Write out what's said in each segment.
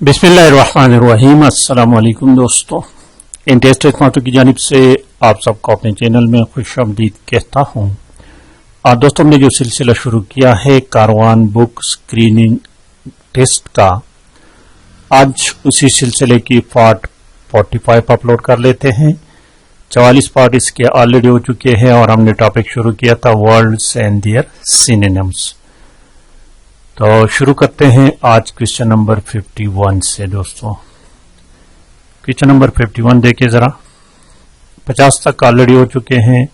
बिस्मिल्लाहिर्रहमानिर्रहीम। अस्सलाम वालेकुम दोस्तों, इंटेस्ट माटो की जानिब से आप सबको अपने चैनल में खुशामदीद कहता हूँ। और दोस्तों, हमने जो सिलसिला शुरू किया है कारवान बुक स्क्रीनिंग टेस्ट का, आज उसी सिलसिले की पार्ट 45 अपलोड कर लेते हैं। 44 पार्ट इसके ऑलरेडी हो चुके हैं और हमने टॉपिक शुरू किया था वर्ड्स एंड देयर सिनोनिम्स। तो शुरू करते हैं आज क्वेश्चन नंबर 51 से। दोस्तों, क्वेश्चन नंबर 51 देखिए जरा, 50 तक ऑलरेडी हो चुके हैं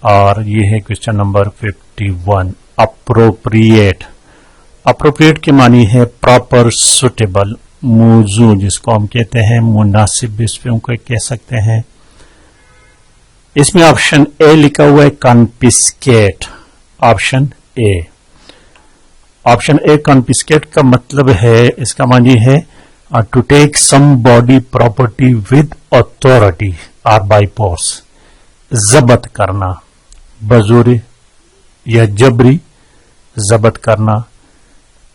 और ये है क्वेश्चन नंबर 51। अप्रोप्रिएट। अप्रोप्रिएट के मानी है प्रॉपर, सुटेबल, मौजू जिसको हम कहते हैं, मुनासिब इस पे उनको कह सकते हैं। इसमें ऑप्शन ए लिखा हुआ है confiscate, option A. Option A confiscate का मतलब है, इसका मानी है to take somebody property with authority और बाय फोर्स, जब्त करना, बजूरी या जबरी जब्त करना।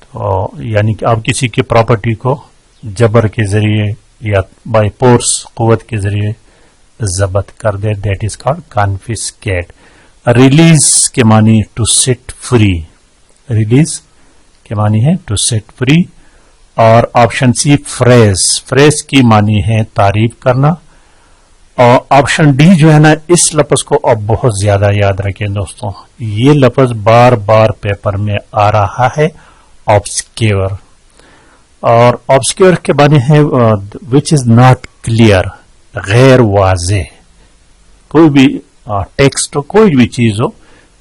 तो यानी कि आप किसी की प्रॉपर्टी को जबर के जरिए या बाय फोर्स कुव्वत के जरिए जब्त कर दे, that is called confiscate. Release के मानी टू सेट फ्री, रिलीज के मानी है टू सेट फ्री। और ऑप्शन सी फ्रेज, फ्रेज की मानी है तारीफ करना। और ऑप्शन डी जो है ना, इस लफ्ज को अब बहुत ज्यादा याद रखें दोस्तों, ये लफ्ज बार बार पेपर में आ रहा है, ऑब्सक्योर। और ऑब्सक्योर के मानी है विच इज नॉट क्लियर, गैर वाजे। कोई भी टेक्स्ट हो, कोई भी चीज हो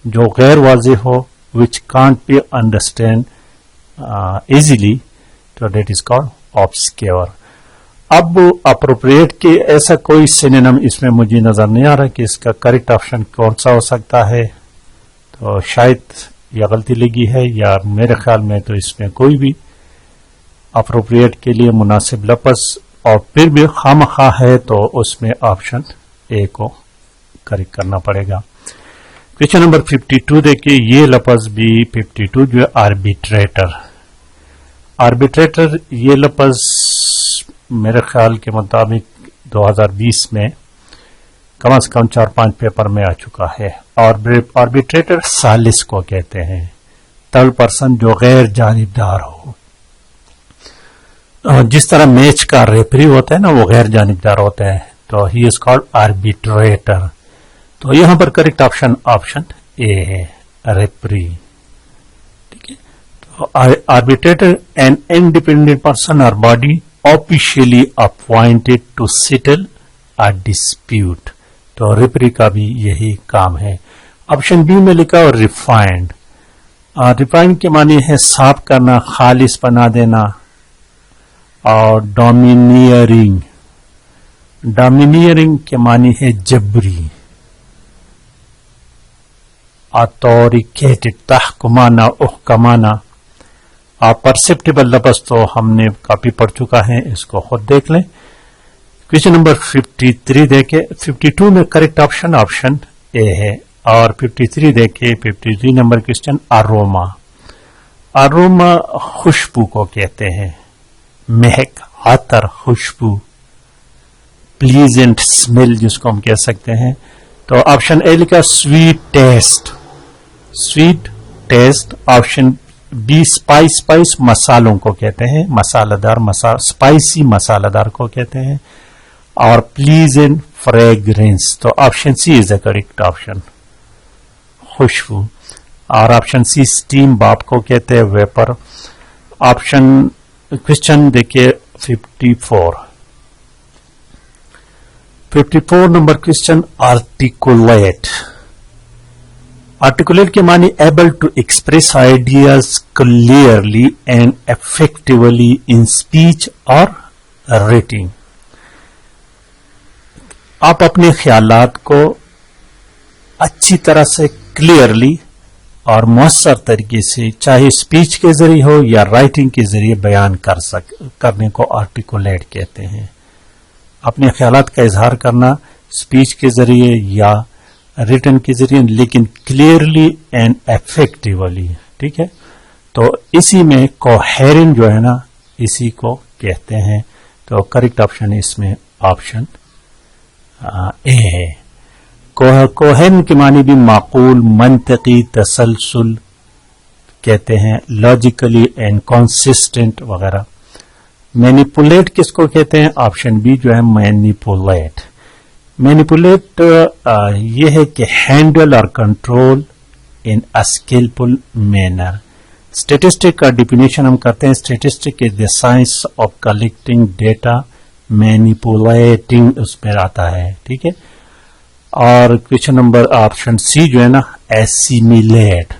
जो गैर वाजे हो, which can't be understand easily, तो डेट इज कॉल्ड ऑब्सक्योर। अब अप्रोप्रिएट के ऐसा कोई सिनोनिम इसमें मुझे नजर नहीं आ रहा कि इसका करेक्ट ऑप्शन कौन सा हो सकता है। तो शायद या गलती लगी है या मेरे ख्याल में तो इसमें कोई भी अप्रोप्रिएट के लिए मुनासिब लफ्ज और फिर भी खामखा है, तो उसमें ऑप्शन ए को करेक्ट करना पड़ेगा। क्वेश्चन नंबर 52 देखिए, ये लफ्ज भी 52 जो है आर्बिट्रेटर। आर्बिट्रेटर ये लफ्ज मेरे ख्याल के मुताबिक 2020 में कम से कम 4-5 पेपर में आ चुका है। और आर्बिट्रेटर सालिस को कहते हैं, थर्ड पर्सन जो गैर जानिबदार हो। जिस तरह मैच का रेफरी होता है ना, वो गैर जानिबदार होता है, तो ही इज कॉल्ड आर्बिट्रेटर। तो यहां पर करेक्ट ऑप्शन ऑप्शन ए है, रेफरी। ठीक है, तो आर्बिट्रेटर एन इंडिपेंडेंट पर्सन और body officially appointed to settle a dispute. तो रेफरी का भी यही काम है। ऑप्शन बी में लिखा और रिफाइंड। रिफाइंड के मानी है साफ करना, खालिस बना देना। और डोमिनियरिंग, डोमिनियरिंग के मानी है जबरी। अथॉरिटेटिव, तहकुमाना, उहकमाना। परसेप्टेबल लफ्ज तो हमने काफी पढ़ चुका है, इसको खुद देख लें। क्वेश्चन नंबर 53 देखे, 52 में करेक्ट ऑप्शन ऑप्शन ए है। और 53 देखे, 53 नंबर क्वेश्चन, अरोमा। अरोमा खुशबू को कहते हैं, महक, आतर, खुशबू, प्लीजेंट स्मेल जिसको हम कह सकते हैं। तो ऑप्शन ए लिखा sweet taste, sweet taste. Option B spice, spice मसालों को कहते हैं, मसालेदार, स्पाइसी मसालेदार को कहते हैं। और प्लीजेंट फ्रेग्रेंस, तो option C is the correct option, खुशबू। और ऑप्शन सी स्टीम बाप को कहते हैं, वेपर। ऑप्शन क्वेश्चन देखिए 54 नंबर क्वेश्चन, आर्टिकुलेट। आर्टिकुलेट के मानी able to express ideas clearly and effectively in speech और राइटिंग। आप अपने ख्यालात को अच्छी तरह से क्लियरली और मौसर तरीके से, चाहे स्पीच के जरिए हो या राइटिंग के जरिए बयान करने को आर्टिकुलेट कहते हैं। अपने ख्यालात का इजहार करना स्पीच के जरिए या रिटन के जरिए, लेकिन क्लियरली एंड इफेक्टिवली। ठीक है, तो इसी में कोहेरेंट जो है ना, اسی کو کہتے ہیں. تو کریکٹ آپشن اس میں آپشن اے ہے. کوہن کے معنی بھی معقول، منطقی، تسلسل کہتے ہیں، لاجیکلی اینڈ کنسسٹنٹ وغیرہ. مینیپولیٹ کس کو کہتے ہیں؟ آپشن بی جو ہے مینیپولیٹ. مینیپولیٹ یہ ہے کہ ہینڈل اور control in skillful manner. Statistic کا ڈیفینیشن ہم کرتے ہیں، statistic is the science of collecting data, manipulating اس میں آتا ہے. ٹھیک ہے. اور کوشچن نمبر آپشن سی جو ہے نا ایسیمیلیٹ.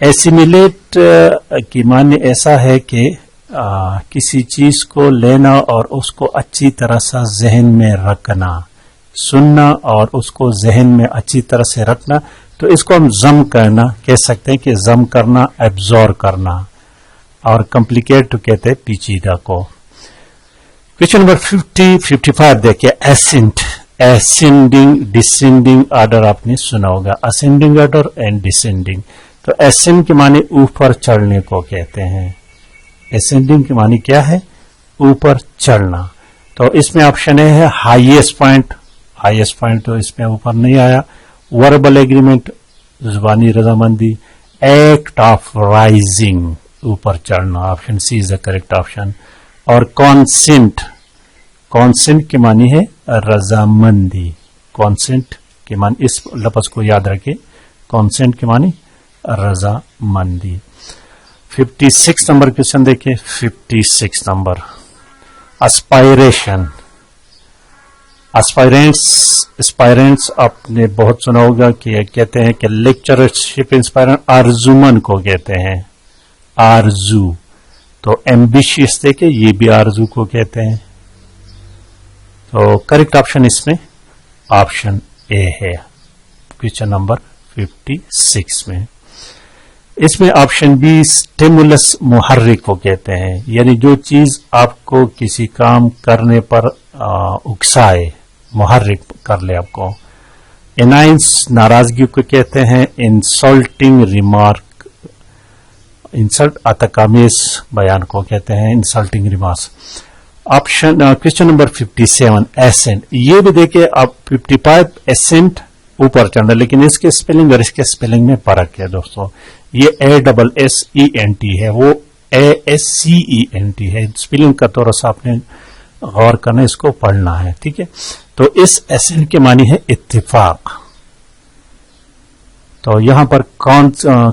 ایسیمیلیٹ کی معنی ایسا ہے کہ کسی چیز کو لینا اور اس کو اچھی طرح سے ذہن میں رکھنا، سننا اور اس کو ذہن میں اچھی طرح سے رکھنا. تو اس کو ہم ضم کرنا کہہ سکتے ہیں کہ ضم کرنا، ایبزور کرنا. اور کمپلیکیٹ کہتے ہیں پیچیدہ کو. کوشچن نمبر 55 دیکھیں، ایسنٹ، اسینڈنگ ڈسینڈنگ آرڈر آپ نے سنا ہوگا، اسینڈنگ آرڈر اینڈ ڈسینڈنگ. تو اسینڈ کے معنی اوپر چڑھنے کو کہتے ہیں. اسینڈنگ کے معنی کیا ہے؟ اوپر چڑھنا. تو اس میں آپشن اے ہے ہائیسٹ پوائنٹ. ہائیسٹ پوائنٹ تو اس میں اوپر نہیں آیا. وربل ایگریمنٹ، زبانی رضامندی. ایکٹ آف رائزنگ، اوپر چڑھنا. Option C is the correct option. اور کانسنٹ، کانسنٹ کے معنی ہے رضامندی. کانسنٹ کے معنی، اس لفظ کو یاد رکھیں، کانسنٹ کے معنی رضامندی. 56 نمبر کوشچن دیکھیں. 56 نمبر اسپائریشن. اسپائرنٹس آپ نے بہت سنا ہوگا کہ کہتے ہیں کہ لیکچرشپ انسپائرنٹ آرزومن کو کہتے ہیں، آرزو. تو ایمبیشیس دیکھیں، یہ بھی آرزو کو کہتے ہیں. تو کریکٹ آپشن اس میں آپشن اے ہے کوشچن نمبر 56 میں. اس میں آپشن بی اسٹیمولس محرک کو کہتے ہیں، یعنی جو چیز آپ کو کسی کام کرنے پر اکسائے، محرک کر لے آپ کو. انائنس ناراضگی کو کہتے ہیں. انسلٹنگ ریمارک، انسلٹ اتکامیز بیان کو کہتے ہیں insulting remarks. Option question number 57 accent. یہ بھی دیکھیں آپ 55 ایسنٹ اوپر چڑھنا، لیکن اس کے سپیلنگ اور اس کے سپیلنگ میں فرق ہے دوستوں. یہ ASSENT ہے، وہ ASCENT ہے. سپیلنگ کا تھوڑا سا آپ نے غور کرنا، اس کو پڑھنا ہے. ٹھیک ہے. تو اس ایسنٹ کے معنی ہے اتفاق. تو یہاں پر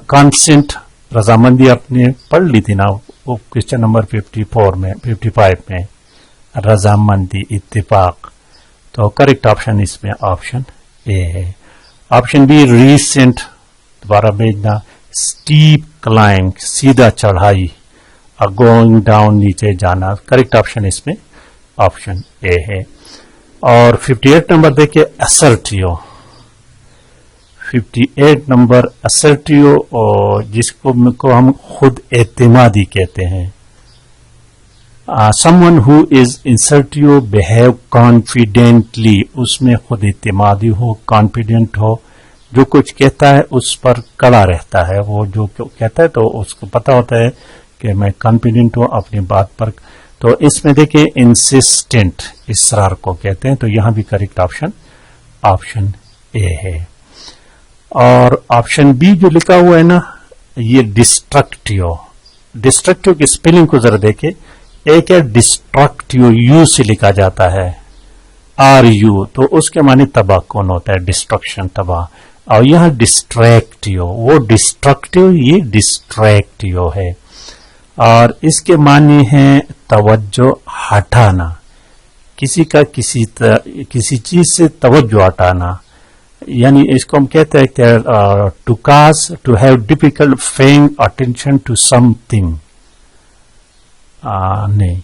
کانسنٹ رضامندی آپ نے پڑھ لی تھی نا، وہ کوشچن نمبر 55 میں رضامندی، اتفاق. تو کریکٹ آپشن اس میں آپشن اے ہے. آپشن بی ریسنٹ، دوبارہ بھیجنا. اسٹیپ کلائمب، سیدھا چڑھائی. گوئنگ ڈاؤن، نیچے جانا. کریکٹ آپشن اس میں آپشن اے ہے. اور 58 نمبر دیکھیں اسرٹیو. 58 نمبر اسرٹیو، جس کو ہم خود اعتمادی کہتے ہیں. someone who is assertive behave confidently، اس میں خود اعتمادی ہو، کانفیڈنٹ ہو، جو کچھ کہتا ہے اس پر کڑا رہتا ہے. وہ جو کہتا ہے تو اس کو پتا ہوتا ہے کہ میں کانفیڈنٹ ہوں اپنی بات پر. تو اس میں دیکھیں انسسٹنٹ، اصرار کو کہتے ہیں. تو یہاں بھی کریکٹ آپشن آپشن اے ہے. اور آپشن بی جو لکھا ہوا ہے نا، یہ ڈسٹرکٹیو. ڈسٹرکٹیو کی اسپیلنگ کو ذرا دیکھیں. ایک ہے ڈسٹرکٹیو، یو سے لکھا جاتا ہے، RU، تو اس کے معنی تباہ کون ہوتا ہے، ڈسٹرکشن، تباہ. اور یہاں ڈسٹریکٹیو، وہ ڈسٹرکٹیو، یہ ڈسٹریکٹیو ہے. اور اس کے معنی ہے توجہ ہٹانا، کسی کا کسی چیز سے توجہ ہٹانا. یعنی اس کو ہم کہتے ہیں کہ to cause to have difficult paying attention to something. نہیں،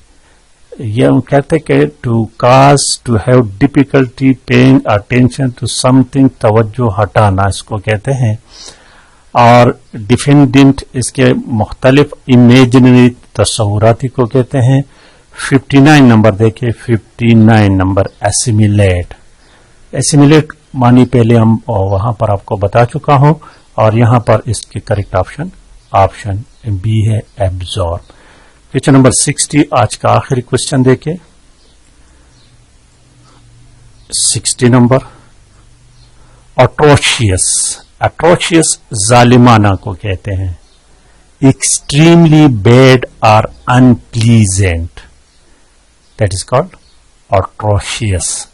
یہ ہم کہتے ہیں کہ to cause to have difficulty paying attention to something, توجہ ہٹانا اس کو کہتے ہیں. اور ڈیفینڈنٹ اس کے مختلف امیجنری تصوراتی کو کہتے ہیں. 59 نمبر دیکھیں. 59 نمبر ایسیمیلیٹ. ایسیمیلیٹ معنی پہلے ہم وہاں پر آپ کو بتا چکا ہوں، اور یہاں پر اس کی کریکٹ آپشن بی ہے ایبزارب. क्वेश्चन नंबर 60 आज का आखिरी क्वेश्चन देखें। 60 नंबर, अट्रोशियस। अट्रोशियस जालिमाना को कहते हैं। एक्सट्रीमली बैड और unpleasant, that is called atrocious.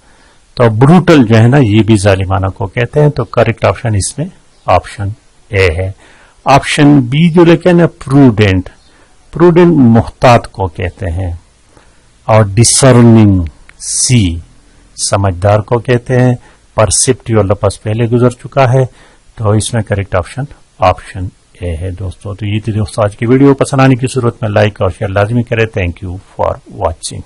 तो ब्रूटल जो है ना, ये भी जालिमाना को कहते हैं। तो करेक्ट ऑप्शन इसमें ऑप्शन ए है। ऑप्शन बी जो लिखे ना, प्रूडेंट। प्रूडेंट मुहतात को कहते हैं। और डिसर्निंग, सी, समझदार को कहते हैं। परसेप्टिव लफ्ज पहले गुजर चुका है, तो इसमें करेक्ट ऑप्शन ऑप्शन ए है दोस्तों। तो ये थी दोस्तों आज की वीडियो। पसंद आने की सूरत में लाइक और शेयर लाजमी करें। Thank you for watching.